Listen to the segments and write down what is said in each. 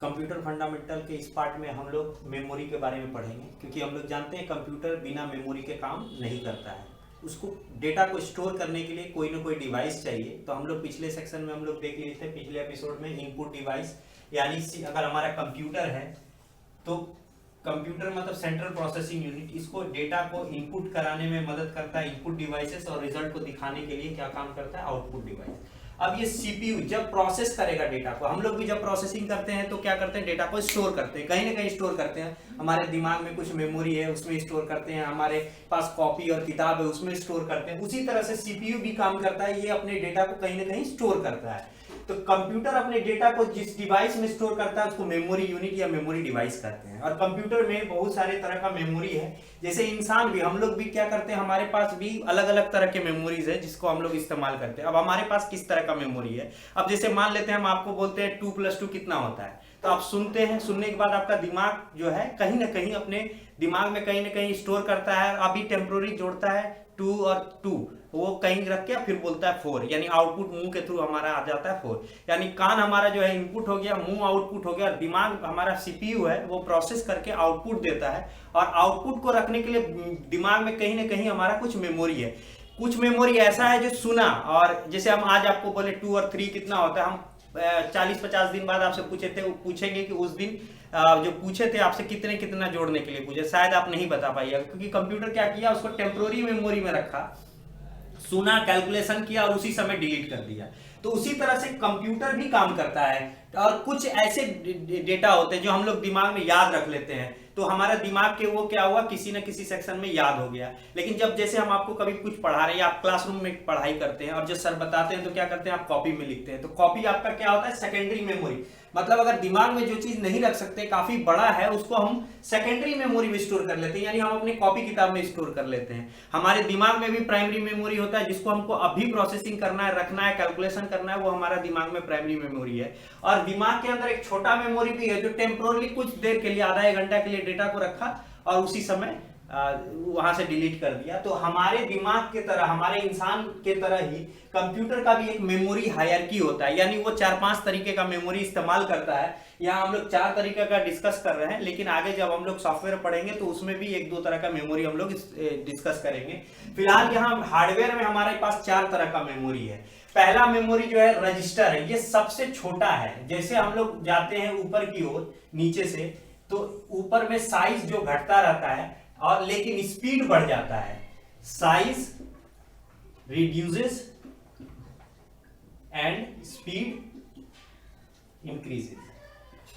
Computer fundamental के इस part में हम लोग मेमोरी के बारे में पढ़ेंगे, क्योंकि हम लोग जानते हैं कंप्यूटर बिना मेमोरी के काम नहीं करता है। उसको डेटा को स्टोर करने के लिए कोई ना कोई डिवाइस चाहिए। तो हम लोग पिछले सेक्शन में हम लोग देख लिए थे, पिछले एपिसोड में इनपुट डिवाइस, यानी अगर हमारा कंप्यूटर है तो कंप्यूटर मतलब सेंट्रल प्रोसेसिंग यूनिट, इसको डेटा को इनपुट कराने में मदद करता है इनपुट डिवाइसेस, और रिजल्ट को दिखाने के लिए क्या काम करता है आउटपुट डिवाइस। अब ये सीपीयू जब प्रोसेस करेगा डेटा को, हम लोग भी जब प्रोसेसिंग करते हैं तो क्या करते हैं, डेटा को स्टोर करते हैं, कहीं ना कहीं स्टोर करते हैं। हमारे दिमाग में कुछ मेमोरी है उसमें स्टोर करते हैं, हमारे पास कॉपी और किताब है उसमें स्टोर करते हैं। उसी तरह से सीपीयू भी काम करता है, ये अपने डेटा को कहीं ना कहीं स्टोर करता है। तो कंप्यूटर अपने डेटा को जिस डिवाइस में स्टोर करता है उसको मेमोरी यूनिट या मेमोरी डिवाइस कहते हैं। और कंप्यूटर में बहुत सारे तरह का मेमोरी है, जैसे इंसान भी, हम लोग भी क्या करते हैं, हमारे पास भी अलग अलग तरह के मेमोरीज है जिसको हम लोग इस्तेमाल करते हैं। अब हमारे पास किस तरह का मेमोरी है, अब जैसे मान लेते हैं हम आपको बोलते हैं 2+2 कितना होता है, तो आप सुनते हैं, सुनने के बाद आपका दिमाग जो है कहीं ना कहीं अपने दिमाग में कहीं ना कहीं स्टोर करता है, अभी टेम्पोररी जोड़ता है 2 और 2, वो कहीं रख के फिर बोलता है 4, यानी आउटपुट मुंह के थ्रू हमारा आ जाता है 4। यानी कान हमारा जो है इनपुट हो गया, मुंह आउटपुट हो गया, और दिमाग हमारा सीपीयू है वो प्रोसेस करके आउटपुट देता है। और आउटपुट को रखने के लिए दिमाग में कहीं ना कहीं हमारा कुछ मेमोरी है। कुछ मेमोरी ऐसा है जो सुना, और जैसे हम आज आपको बोले 2 और 3 कितना होता है, हम 40-50 दिन बाद आपसे पूछेंगे कि उस दिन जो पूछे थे आपसे कितना जोड़ने के लिए पूछे, शायद आप नहीं बता पाइएगा, क्योंकि कंप्यूटर क्या किया, उसको टेम्पोररी मेमोरी में रखा, सुना, कैलकुलेशन किया और उसी समय डिलीट कर दिया। तो उसी तरह से कंप्यूटर भी काम करता है। और कुछ ऐसे डेटा होते हैं जो हम लोग दिमाग में याद रख लेते हैं, तो हमारा दिमाग के वो क्या हुआ, किसी न किसी सेक्शन में याद हो गया। लेकिन जब जैसे हम आपको कभी कुछ पढ़ा रहे हैं, आप क्लासरूम में पढ़ाई करते हैं और जो सर बताते हैं तो क्या करते हैं, आप कॉपी में लिखते हैं। तो कॉपी आपका क्या होता है, सेकेंडरी मेमोरी। मतलब अगर दिमाग में जो चीज नहीं रख सकते, काफी बड़ा है, उसको हम सेकेंडरी मेमोरी में स्टोर कर लेते हैं, यानी हम अपनी कॉपी किताब में स्टोर कर लेते हैं। हमारे दिमाग में भी प्राइमरी मेमोरी होता है, जिसको हमको अभी प्रोसेसिंग करना है, रखना है, कैलकुलेशन करना है, वो हमारा दिमाग में प्राइमरी मेमोरी है। और दिमाग के अंदर एक छोटा मेमोरी भी है जो टेम्पोरली कुछ देर के लिए, आधा 1 घंटा के लिए डेटा को रखा और उसी समय वहां से डिलीट कर दिया। तो हमारे दिमाग के तरह, हमारे इंसान के तरह ही कंप्यूटर का भी एक मेमोरी हायरार्की होता है, यानी वो 4-5 तरीके का मेमोरी इस्तेमाल करता है। यहाँ हम लोग 4 तरीके का डिस्कस कर रहे हैं, लेकिन आगे जब हम लोग सॉफ्टवेयर पढ़ेंगे तो उसमें भी 1-2 तरह का मेमोरी हम लोग डिस्कस करेंगे। फिलहाल यहाँ हार्डवेयर में हमारे पास 4 तरह का मेमोरी है। पहला मेमोरी जो है रजिस्टर है, ये सबसे छोटा है। जैसे हम लोग जाते हैं ऊपर की ओर नीचे से, तो ऊपर में साइज जो घटता रहता है और लेकिन स्पीड बढ़ जाता है, size reduces and speed increases.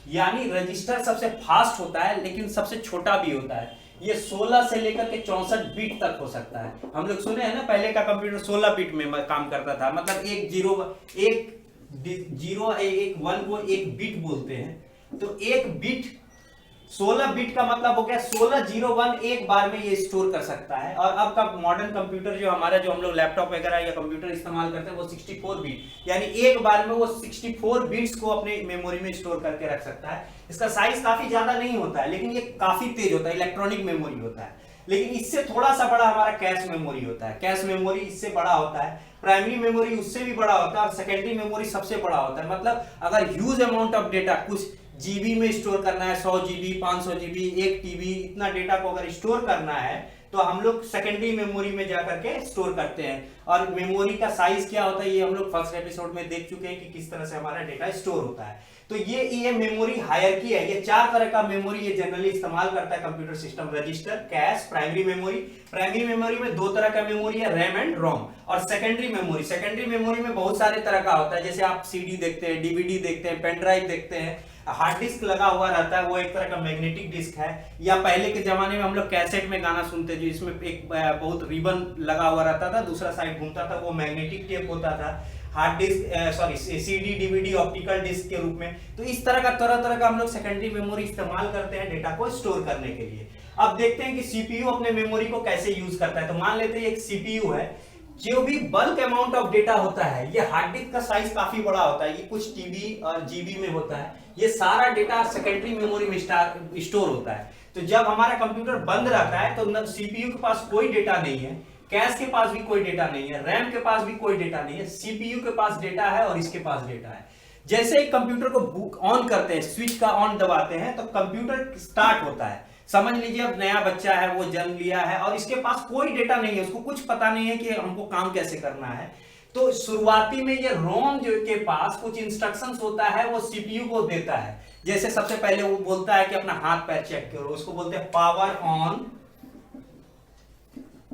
यानी रजिस्टर सबसे फास्ट होता है लेकिन सबसे छोटा भी होता है। ये 16 से लेकर के 64 बिट तक हो सकता है। हम लोग सुने हैं ना, पहले का कंप्यूटर 16 बिट में काम करता था, मतलब एक जीरो एक 1 को एक बिट बोलते हैं। तो एक बिट 16 बिट का मतलब हो गया 16 0 1 एक बार में ये स्टोर कर सकता है। और अब का मॉडर्न कंप्यूटर जो हमारा, जो हम लोग लैपटॉप वगैरह या कंप्यूटर इस्तेमाल करते हैं, वो 64 बिट, यानी एक बार में वो 64 बिट्स को अपने मेमोरी में स्टोर करके रख सकता है। इसका साइज काफी ज्यादा नहीं होता है, लेकिन ये काफी तेज होता है, इलेक्ट्रॉनिक मेमोरी होता है। लेकिन इससे थोड़ा सा बड़ा हमारा कैश मेमोरी होता है। कैश मेमोरी इससे बड़ा होता है, प्राइमरी मेमोरी उससे भी बड़ा होता है, और सेकेंडरी मेमोरी सबसे बड़ा होता है। मतलब अगर ह्यूज अमाउंट ऑफ डेटा, कुछ जीबी में स्टोर करना है, 100 जीबी, 500 जीबी, 1 टीबी, इतना डेटा को अगर स्टोर करना है तो हम लोग सेकेंडरी मेमोरी में जाकर के स्टोर करते हैं। और मेमोरी का साइज क्या होता है, ये हम लोग फर्स्ट एपिसोड में देख चुके हैं कि किस तरह से हमारा डेटा स्टोर होता है। तो ये मेमोरी हायरार्की है। ये 4 तरह का मेमोरी ये जनरली इस्तेमाल करता है computer system, register, cash, primary memory. Primary memory में 2 तरह का मेमोरी है, रैम एंड रोम। और सेकेंडरी मेमोरी में बहुत सारे तरह का होता है, जैसे आप सीडी देखते हैं, डीवीडी देखते हैं, पेन ड्राइव देखते हैं, हार्ड डिस्क लगा हुआ रहता है, वो एक तरह का मैग्नेटिक डिस्क है। या पहले के जमाने में हम लोग कैसेट में गाना सुनते थे, जिसमें एक बहुत रिबन लगा हुआ रहता था, दूसरा साइड घूमता था, वो मैग्नेटिक टेप होता था। Hard disk CD, DVD optical disk के रूप में। तो इस तरह का हम लोग सेकेंडरी मेमोरी इस्तेमाल करते हैं डेटा को स्टोर करने के लिए। अब देखते हैं कि सीपीयू अपने मेमोरी को कैसे यूज करता है। तो मान लेते हैं एक सीपीयू है, जो भी बल्क अमाउंट ऑफ डेटा होता है, ये हार्ड डिस्क का साइज काफी बड़ा होता है, ये कुछ टीबी और जीबी में होता है, ये सारा डेटा सेकेंडरी मेमोरी में स्टोर होता है। तो जब हमारा कंप्यूटर बंद रहता है तो सीपीयू के पास कोई डेटा नहीं है, कैश के पास भी कोई डेटा नहीं है, रैम के पास भी कोई डेटा नहीं है, सीपीयू के पास डेटा है और इसके पास डेटा है। जैसे ही कंप्यूटर को बुक ऑन करते हैं, स्विच का ऑन दबाते हैं तो कंप्यूटर स्टार्ट होता है। समझ लीजिए अब नया बच्चा है, वो जन्म लिया है और इसके पास कोई डेटा नहीं है, उसको कुछ पता नहीं है कि हमको काम कैसे करना है। तो शुरुआती में ये रोम जो के पास कुछ इंस्ट्रक्शंस होता है, वो सीपीयू को देता है। जैसे सबसे पहले वो बोलता है कि अपना हाथ पैर चेक करो, उसको बोलते हैं पावर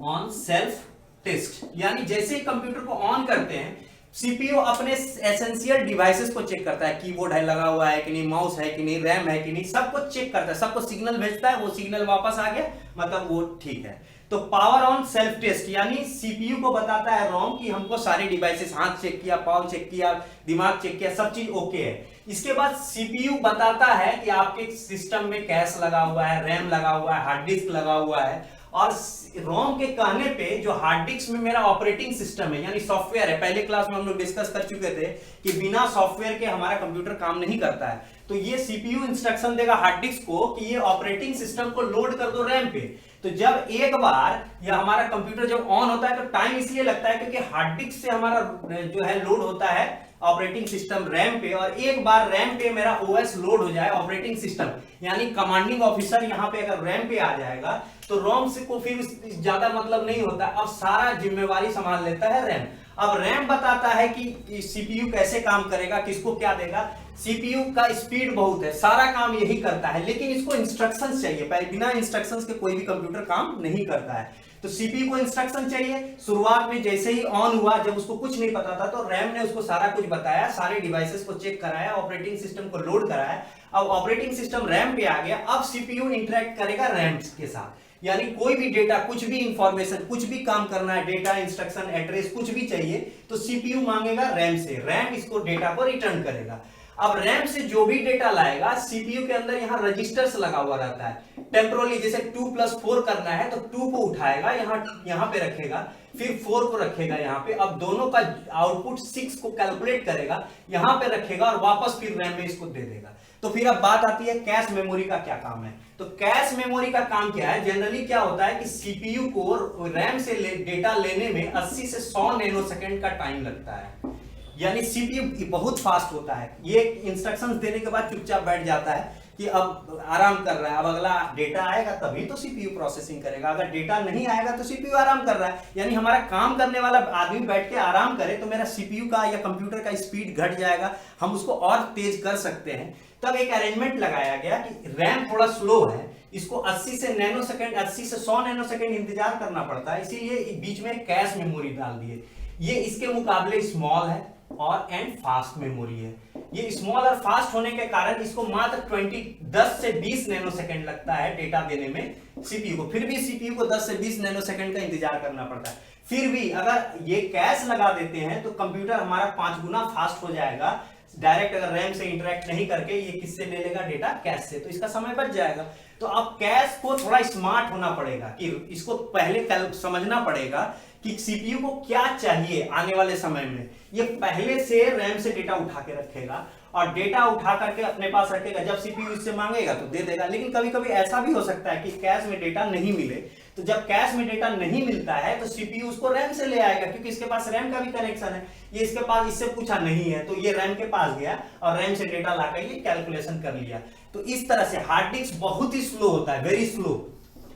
ऑन सेल्फ टेस्ट। यानी जैसे ही कंप्यूटर को ऑन करते हैं, सीपीयू अपने एसेंशियल डिवाइसेस को चेक करता है, कीबोर्ड है लगा हुआ है कि नहीं, माउस है कि नहीं, रैम है कि नहीं, सबको चेक करता है, सबको सिग्नल भेजता है, वो सिग्नल वापस आ गया मतलब वो ठीक है। तो पावर ऑन सेल्फ टेस्ट यानी सीपीयू को बताता है रोम कि हमको सारे डिवाइसेस, हाथ चेक किया, पाँव चेक किया, दिमाग चेक किया, सब चीज ओके है। इसके बाद सीपीयू बताता है कि आपके सिस्टम में कैश लगा हुआ है, रैम लगा हुआ है, हार्ड डिस्क लगा हुआ है, और रोम के कहने पे जो हार्ड डिस्क में मेरा ऑपरेटिंग सिस्टम है यानी सॉफ्टवेयर है, पहले क्लास में हम लोग डिस्कस कर चुके थे कि बिना सॉफ्टवेयर के हमारा कंप्यूटर काम नहीं करता है। तो ये सीपीयू इंस्ट्रक्शन देगा हार्ड डिस्क को कि ये ऑपरेटिंग सिस्टम को लोड कर दो रैम पे। तो जब एक बार या हमारा कंप्यूटर जब ऑन होता है तो टाइम इसलिए लगता है क्योंकि हार्ड डिस्क से हमारा जो है लोड होता है ऑपरेटिंग सिस्टम रैम पे, और एक बार रैम पे मेरा ओएस लोड हो जाए, ऑपरेटिंग सिस्टम यानी कमांडिंग ऑफिसर यहाँ पे अगर रैम पे आ जाएगा तो रोम से को फिर ज्यादा मतलब नहीं होता, अब सारा जिम्मेवारी संभाल लेता है रैम। अब रैम बताता है कि सीपीयू कैसे काम करेगा, किसको क्या देगा। सीपीयू का स्पीड बहुत है, सारा काम यही करता है, लेकिन इसको इंस्ट्रक्शंस चाहिए, बिना इंस्ट्रक्शंस के कोई भी कंप्यूटर काम नहीं करता है। तो सीपीयू को इंस्ट्रक्शन चाहिए। शुरुआत में जैसे ही ऑन हुआ, जब उसको कुछ नहीं पता था, तो रैम ने उसको सारा कुछ बताया, सारे डिवाइसेस को चेक कराया, ऑपरेटिंग सिस्टम को लोड कराया। अब ऑपरेटिंग सिस्टम रैम पे आ गया, अब सीपीयू इंटरेक्ट करेगा रैम के साथ, यानी कोई भी डेटा, कुछ भी इंफॉर्मेशन, कुछ भी काम करना है, डेटा, इंस्ट्रक्शन, एड्रेस कुछ भी चाहिए तो सीपीयू मांगेगा रैम से, रैम इसको डेटा को रिटर्न करेगा। अब रैम से जो भी डेटा लाएगा, सीपीयू के अंदर यहाँ रजिस्टर्स लगा हुआ रहता है। टेम्पोरली जैसे 2+4 करना है तो 2 को उठाएगा, यहाँ पे रखेगा, फिर 4 को रखेगा यहाँ पे। अब दोनों का आउटपुट 6 को कैलकुलेट करेगा, यहाँ पे रखेगा और वापस फिर रैम में इसको दे देगा। तो फिर अब बात आती है कैश मेमोरी का क्या काम है। तो कैश मेमोरी का काम क्या है, जनरली क्या होता है कि सीपीयू को रैम से डेटा लेने में 80 से 100 नैनोसेकंड का टाइम लगता है, यानी सीपीयू बहुत फास्ट होता है। ये इंस्ट्रक्शंस देने के बाद चुपचाप बैठ जाता है कि अब आराम कर रहा है, अब अगला डेटा आएगा तभी तो सीपीयू प्रोसेसिंग करेगा, अगर डेटा नहीं आएगा तो सीपीयू आराम कर रहा है। यानी हमारा काम करने वाला आदमी बैठ के आराम करे तो मेरा सीपीयू का या कंप्यूटर का स्पीड घट जाएगा, हम उसको और तेज कर सकते हैं। तब एक अरेंजमेंट लगाया गया कि रैम थोड़ा स्लो है, इसको 80 से 100 नैनोसेकंड इंतजार करना पड़ता है, इसीलिए बीच में कैश मेमोरी डाल दिए। ये इसके मुकाबले स्मॉल है और एंड फास्ट मेमोरी है। ये स्मॉल और फास्ट होने के कारण इसको मात्र 10 से 20 नैनोसेकंड लगता है डेटा देने में सीपीयू को, फिर भी सीपीयू को 10 से 20 नैनोसेकंड का इंतजार करना पड़ता है। फिर भी अगर ये कैश लगा देते हैं तो कंप्यूटर हमारा 5 गुना फास्ट हो जाएगा। डायरेक्ट अगर रैम से इंटरेक्ट नहीं करके ये किससे ले लेगा डेटा, कैश से, तो इसका समय बच जाएगा। तो अब कैश को थोड़ा स्मार्ट होना पड़ेगा कि इसको पहले समझना पड़ेगा कि सीपीयू को क्या चाहिए आने वाले समय में। ये पहले से रैम से डेटा उठा के रखेगा और डेटा उठा करके अपने पास रखेगा, जब सीपीयू इससे मांगेगा तो दे देगा। लेकिन कभी कभी ऐसा भी हो सकता है कि कैश में डेटा नहीं मिले, तो जब कैश में डेटा नहीं मिलता है तो सीपीयू उसको रैम से ले आएगा, क्योंकि इसके पास रैम का भी कनेक्शन है। ये इसके पास, इससे पूछा नहीं है तो ये रैम के पास गया और रैम से डेटा लाकर ये कैलकुलेशन कर लिया। तो इस तरह से हार्ड डिस्क बहुत ही स्लो होता है, वेरी स्लो,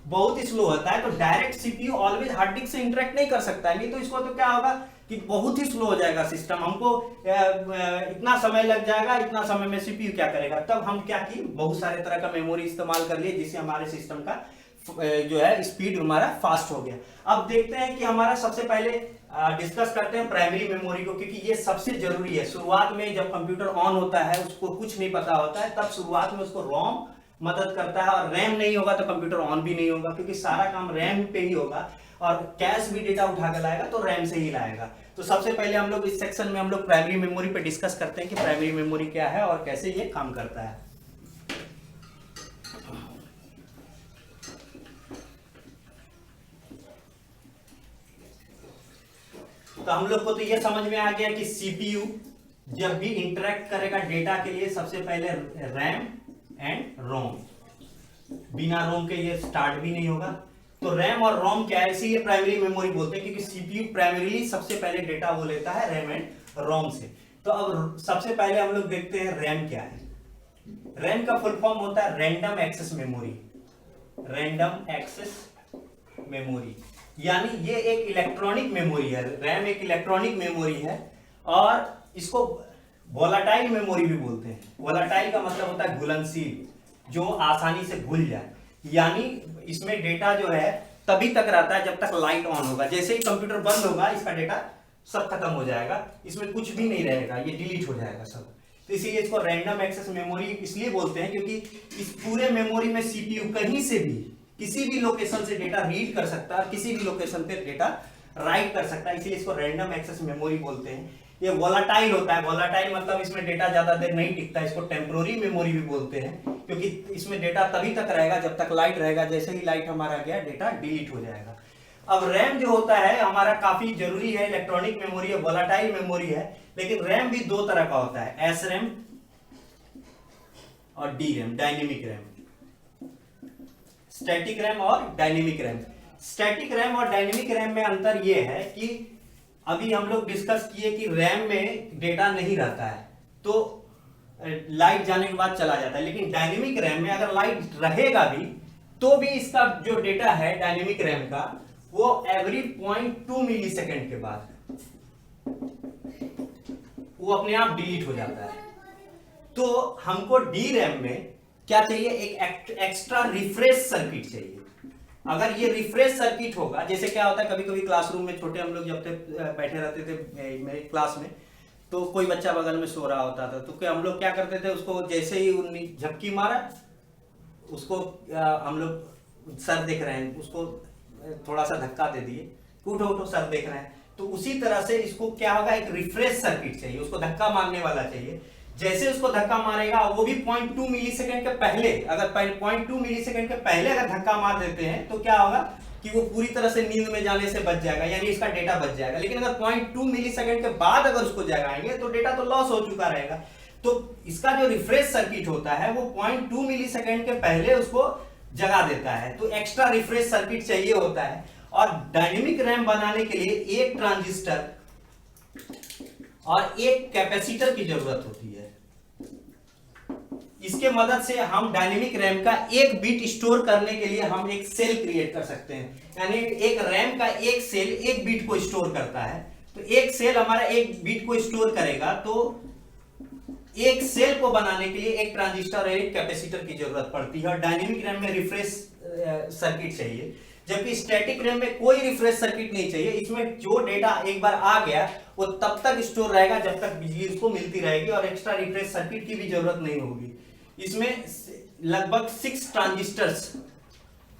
बहुत ही स्लो होता है। तो direct CPU always hard disk से इंटरेक्ट नहीं कर सकता है, नहीं तो इसको तो क्या होगा कि बहुत ही स्लो हो जाएगा सिस्टम, हमको इतना समय लग जाएगा, इतना समय में सीपीयू क्या करेगा। तब हम क्या की, बहुत सारे तरह का मेमोरी इस्तेमाल कर लिए जिससे हमारे सिस्टम का जो है स्पीड हमारा फास्ट हो गया। अब देखते हैं कि हमारा सबसे पहले डिस्कस करते हैं प्राइमरी मेमोरी को, क्योंकि ये सबसे जरूरी है। शुरुआत में जब कंप्यूटर ऑन होता है, उसको कुछ नहीं पता होता है, तब शुरुआत में उसको रोम मदद करता है, और रैम नहीं होगा तो कंप्यूटर ऑन भी नहीं होगा, क्योंकि सारा काम रैम पे ही होगा। और कैश भी डेटा उठा के लाएगा तो रैम से ही लाएगा। तो सबसे पहले हम लोग इस सेक्शन में हम लोग प्राइमरी मेमोरी पे डिस्कस करते हैं कि प्राइमरी मेमोरी क्या है और कैसे ये काम करता है। तो हम लोग को तो ये समझ में आ गया कि सीपीयू जब भी इंटरेक्ट करेगा डेटा के लिए, सबसे पहले रैम एंड रोम, बिना रोम के ये स्टार्ट भी नहीं होगा। तो रैम और रोम क्या है, इसीलिए प्राइमरी मेमोरी बोलते हैं, क्योंकि सीपीयू प्राइमरीली सबसे पहले डेटा वो लेता है रैम एंड रोम से। तो अब सबसे पहले हम लोग देखते हैं रैम क्या है। रैम का फुल फॉर्म होता है random access memory. Random access memory यानी ये एक इलेक्ट्रॉनिक मेमोरी है। रैम एक इलेक्ट्रॉनिक मेमोरी है और इसको वोलाटाइल मेमोरी भी बोलते हैं। वोलाटाइल का मतलब होता है घुलनशील, जो आसानी से घुल जाए। यानी इसमें डेटा जो है तभी तक रहता है जब तक लाइट ऑन होगा। जैसे ही कंप्यूटर बंद होगा इसका डेटा सब खत्म हो जाएगा, इसमें कुछ भी नहीं रहेगा, ये डिलीट हो जाएगा सब। तो इसीलिए इसको रैंडम एक्सेस मेमोरी इसलिए बोलते हैं क्योंकि इस पूरे मेमोरी में सीपीयू कहीं से भी किसी भी लोकेशन से डेटा रीड कर सकता है, किसी भी लोकेशन पे डेटा राइट कर सकता है, इसीलिए इसको रैंडम एक्सेस मेमोरी बोलते हैं। ये वोलाटाइल होता है। वोलाटाइल मतलब इसमें डेटा ज्यादा देर नहीं टिकता, इसको टेम्पोररी मेमोरी भी बोलते हैं क्योंकि इसमें डेटा तभी तक रहेगा जब तक लाइट रहेगा। जैसे ही लाइट हमारा गया डेटा डिलीट हो जाएगा। अब रैम जो होता है हमारा काफी जरूरी है, इलेक्ट्रॉनिक मेमोरी है, वोलाटाइल मेमोरी है। लेकिन रैम भी दो तरह का होता है, एस रैम और D RAM, dynamic RAM. Static RAM और डायनेमिक रैम। स्टैटिक रैम और डायनेमिक रैम में अंतर यह है कि अभी हम लोग डिस्कस किए कि रैम में डेटा नहीं रहता है तो लाइट जाने के बाद चला जाता है, लेकिन डायनेमिक रैम में अगर लाइट रहेगा भी तो भी इसका जो डेटा है डायनेमिक रैम का वो एवरी 0.2 मिली सेकेंड के बाद वो अपने आप डिलीट हो जाता है। तो हमको डी रैम में क्या चाहिए, एक एक्स्ट्रा रिफ्रेश सर्किट चाहिए। अगर ये रिफ्रेश सर्किट होगा, जैसे क्या होता है कभी कभी क्लासरूम में छोटे हम लोग जब तक बैठे रहते थे मेरे क्लास में, तो कोई बच्चा बगल में सो रहा होता था तो क्या हम लोग क्या करते थे, उसको जैसे ही झपकी मारा उसको हम लोग सर देख रहे हैं उसको थोड़ा सा धक्का दे दिए, उठो उठो सर देख रहे हैं। तो उसी तरह से इसको क्या होगा, एक रिफ्रेश सर्किट चाहिए, उसको धक्का मारने वाला चाहिए। जैसे उसको धक्का मारेगा वो भी 0.2 मिली सेकेंड के पहले, अगर 0.2 मिली सेकेंड के पहले अगर धक्का मार देते हैं तो क्या होगा कि वो पूरी तरह से नींद में जाने से बच जाएगा, यानी इसका डेटा बच जाएगा। लेकिन अगर 0.2 मिली सेकेंड के बाद अगर उसको जगाएंगे तो डेटा तो लॉस हो चुका रहेगा। तो इसका जो रिफ्रेश सर्किट होता है वो 0.2 मिली सेकेंड के पहले उसको जगा देता है, तो एक्स्ट्रा रिफ्रेश सर्किट चाहिए होता है। और डायनेमिक रैम बनाने के लिए एक ट्रांजिस्टर और एक कैपेसिटर की जरूरत होती है। इसके मदद से हम डायनेमिक रैम का एक बिट स्टोर करने के लिए हम एक सेल क्रिएट कर सकते हैं, यानी एक रैम का एक सेल एक बिट को स्टोर करता है। तो एक सेल हमारा एक बिट को स्टोर करेगा, तो एक सेल को बनाने के लिए एक ट्रांजिस्टर और एक कैपेसिटर की जरूरत पड़ती है। और डायनेमिक रैम में रिफ्रेश सर्किट चाहिए, जबकि स्टैटिक रैम में कोई रिफ्रेश सर्किट नहीं चाहिए। इसमें जो डेटा एक बार आ गया वो तब तक स्टोर रहेगा जब तक बिजली उसको मिलती रहेगी और एक्स्ट्रा रिफ्रेश सर्किट की भी जरूरत नहीं होगी। इसमें लगभग 6 ट्रांजिस्टर्स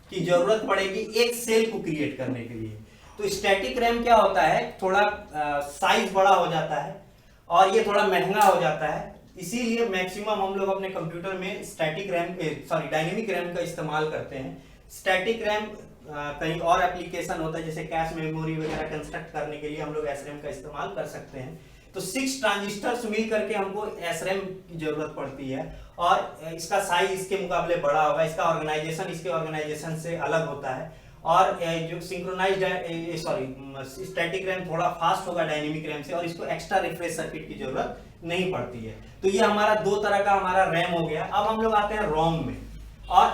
की जरूरत पड़ेगी एक सेल को क्रिएट करने के लिए। तो स्टैटिक रैम क्या होता है, थोड़ा साइज बड़ा हो जाता है और ये थोड़ा महंगा हो जाता है, इसीलिए मैक्सिमम हम लोग अपने कंप्यूटर में डायनेमिक रैम का इस्तेमाल करते हैं। स्टैटिक रैम कहीं और एप्लीकेशन होता है, जैसे कैश मेमोरी वगैरह कंस्ट्रक्ट करने के लिए हम लोग एसरैम का इस्तेमाल कर सकते हैं। तो 6 ट्रांजिस्टर्स मिल करके हमको एसरैम की जरूरत पड़ती है और इसका साइज इसके मुकाबले बड़ा होगा, इसका ऑर्गेनाइजेशन इसके ऑर्गेनाइजेशन से अलग होता है। और जो स्टैटिक रैम थोड़ा फास्ट होगा डायनेमिक रैम से और इसको एक्स्ट्रा रिफ्रेश सर्किट की जरूरत नहीं पड़ती है। तो ये हमारा दो तरह का हमारा रैम हो गया। अब हम लोग आते हैं रोम में। और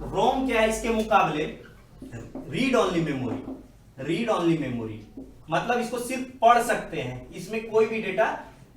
रोम क्या है इसके मुकाबले, read only memory. Read only memory मतलब इसको सिर्फ पढ़ सकते हैं, इसमें कोई भी डेटा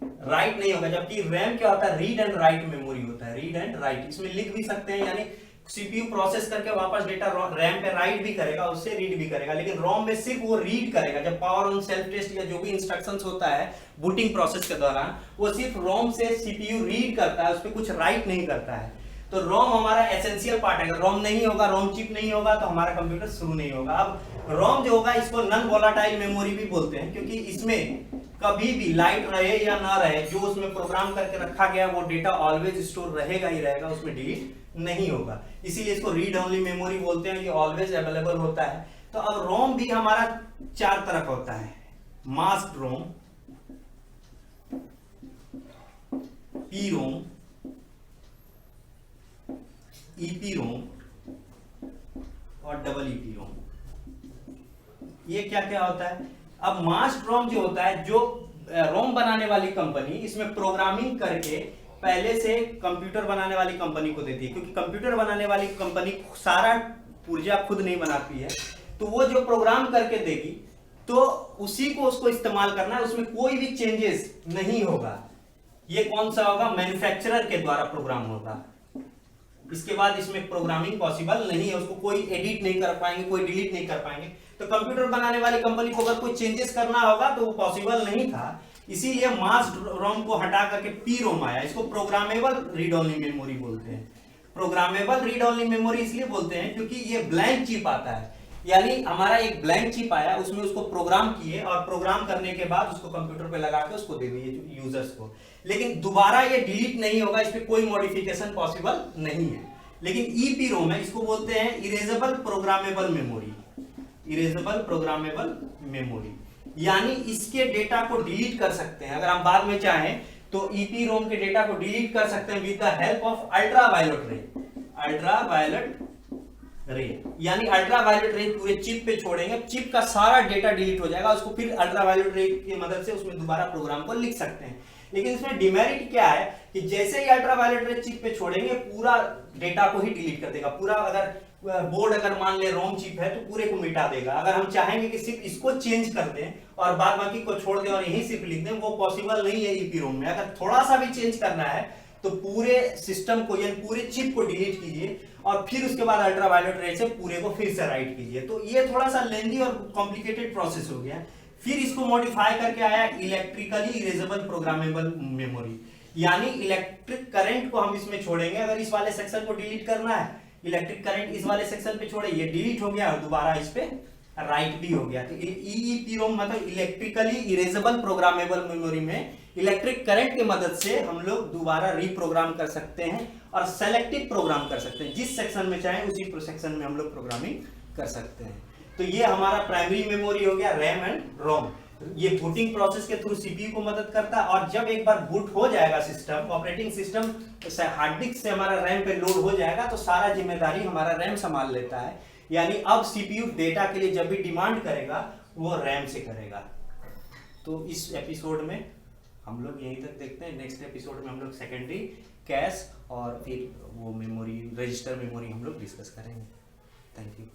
राइट नहीं होगा। जबकि रैम क्या होता है, रीड एंड राइट मेमोरी होता है। रीड एंड राइट, इसमें लिख भी सकते हैं, यानी सीपीयू प्रोसेस करके वापस डेटा रैम पे राइट भी करेगा, उससे रीड भी करेगा। लेकिन रोम में सिर्फ वो रीड करेगा। जब पावर ऑन सेल्फ टेस्ट या जो भी इंस्ट्रक्शंस होता है बूटिंग प्रोसेस के दौरान, वो सिर्फ रोम से सीपीयू रीड करता है, उस पर कुछ राइट नहीं करता है। तो रोम हमारा एसेंशियल पार्ट है। अगर रोम नहीं होगा, रोम चिप नहीं होगा तो हमारा कंप्यूटर शुरू नहीं होगा। अब रोम जो होगा इसको नॉन वोलाटाइल मेमोरी भी बोलते हैं, क्योंकि इसमें कभी भी लाइट रहे या ना रहे, जो उसमें प्रोग्राम करके रखा गया वो डेटा ऑलवेज स्टोर रहेगा ही रहेगा, उसमें डिलीट नहीं होगा। इसीलिए इसको रीड ओनली मेमोरी बोलते हैं, ये ऑलवेज अवेलेबल होता है। तो अब रोम भी हमारा 4 तरह का होता है, मास्क्ड रोम, पी रोम, ईपी रोम और डबल ईपी रोम। ये क्या क्या होता है। अब मास्क्ड रोम जो होता है, जो रोम बनाने वाली कंपनी इसमें प्रोग्रामिंग करके पहले से कंप्यूटर बनाने वाली कंपनी को देती है, क्योंकि कंप्यूटर बनाने वाली कंपनी सारा पुर्जा खुद नहीं बनाती है, तो वो जो प्रोग्राम करके देगी तो उसी को उसको इस्तेमाल करना है, उसमें कोई भी चेंजेस नहीं होगा। ये कौन सा होगा? मैन्युफैक्चरर के द्वारा प्रोग्राम होगा। इसके बाद इसमें प्रोग्रामिंग पॉसिबल नहीं है, उसको कोई एडिट नहीं कर पाएंगे, कोई डिलीट नहीं कर पाएंगे। तो कंप्यूटर बनाने वाली कंपनी को अगर कोई चेंजेस करना होगा तो वो पॉसिबल नहीं था, इसीलिए मास रोम को हटा करके पी रोम आया। इसको प्रोग्रामेबल रीड ओनली मेमोरी बोलते हैं। प्रोग्रामेबल रीड ओनली मेमोरी इसलिए बोलते हैं क्योंकि ये ब्लैंक चिप आता है, यानी हमारा एक ब्लैंक चिप आया, उसमें उसको प्रोग्राम किए और प्रोग्राम करने के बाद उसको कंप्यूटर पे लगा के उसको दे दिए यूजर्स को, लेकिन दोबारा ये डिलीट नहीं होगा, इस पे कोई मॉडिफिकेशन पॉसिबल नहीं है। लेकिन ईपीरोम है, इसको बोलते हैं erasable programmable memory. Erasable programmable memory यानी इसके डेटा को डिलीट कर सकते हैं, अगर हम बाद में चाहें तो ईपीरोम के डेटा को डिलीट कर सकते हैं with the help of ultraviolet रे। अल्ट्रावायलेट रे यानी अल्ट्रावायलेट रे पूरे चिप पे छोड़ेंगे, चिप का सारा डेटा डिलीट हो जाएगा, उसको फिर अल्ट्रावायलेट रे की मदद से उसमें दोबारा प्रोग्राम को लिख सकते हैं। लेकिन इसमें डिमेरिट क्या है कि जैसे ही अल्ट्रावायलेट रे चिप पे छोड़ेंगे पूरा डेटा को ही डिलीट कर देगा। पूरा अगर बोर्ड अगर मान ले रोम चिप है तो पूरे को मिटा देगा। अगर हम चाहेंगे कि सिर्फ इसको चेंज कर दें और बाद बाकी को छोड़ दें और यही सिर्फ लिख दें, वो पॉसिबल नहीं है ईपीरोम में। अगर थोड़ा सा भी चेंज करना है तो पूरे सिस्टम को यानी पूरे चिप को डिलीट कीजिए और फिर उसके बाद अल्ट्रावायलेट रे से पूरे को फिर से राइट कीजिए। तो ये थोड़ा सा लेंदी और कॉम्प्लिकेटेड प्रोसेस हो गया। फिर इसको मॉडिफाई करके आया इलेक्ट्रिकली इरेजेबल प्रोग्रामेबल मेमोरी, यानी इलेक्ट्रिक करंट को हम इसमें छोड़ेंगे। अगर इस वाले सेक्शन को डिलीट करना है, इलेक्ट्रिक करंट इस वाले सेक्शन पे छोड़े, ये डिलीट हो गया और दोबारा इस पे राइट भी हो गया। तो ईईपीरोम मतलब इलेक्ट्रिकली इरेजेबल प्रोग्रामेबल मेमोरी में इलेक्ट्रिक करंट की मदद से हम लोग दोबारा रीप्रोग्राम कर सकते हैं और सेलेक्टिव प्रोग्राम कर सकते हैं। जिस सेक्शन में चाहे उसी सेक्शन में हम लोग प्रोग्रामिंग कर सकते हैं। तो ये हमारा प्राइमरी मेमोरी हो गया, रैम एंड रोम। ये बूटिंग प्रोसेस के थ्रू सीपीयू को मदद करता है और जब एक बार बूट हो जाएगा system, operating system hard disk से हमारा रैम पे लोड हो जाएगा तो सारा जिम्मेदारी हमारा रैम संभाल लेता है। यानी अब सीपीयू डेटा के लिए जब भी डिमांड करेगा वो रैम से करेगा। तो इस एपिसोड में हम लोग यहीं तक देखते हैं। नेक्स्ट एपिसोड में हम लोग सेकेंडरी कैश और फिर वो मेमोरी रजिस्टर मेमोरी हम लोग डिस्कस करेंगे। Thank you.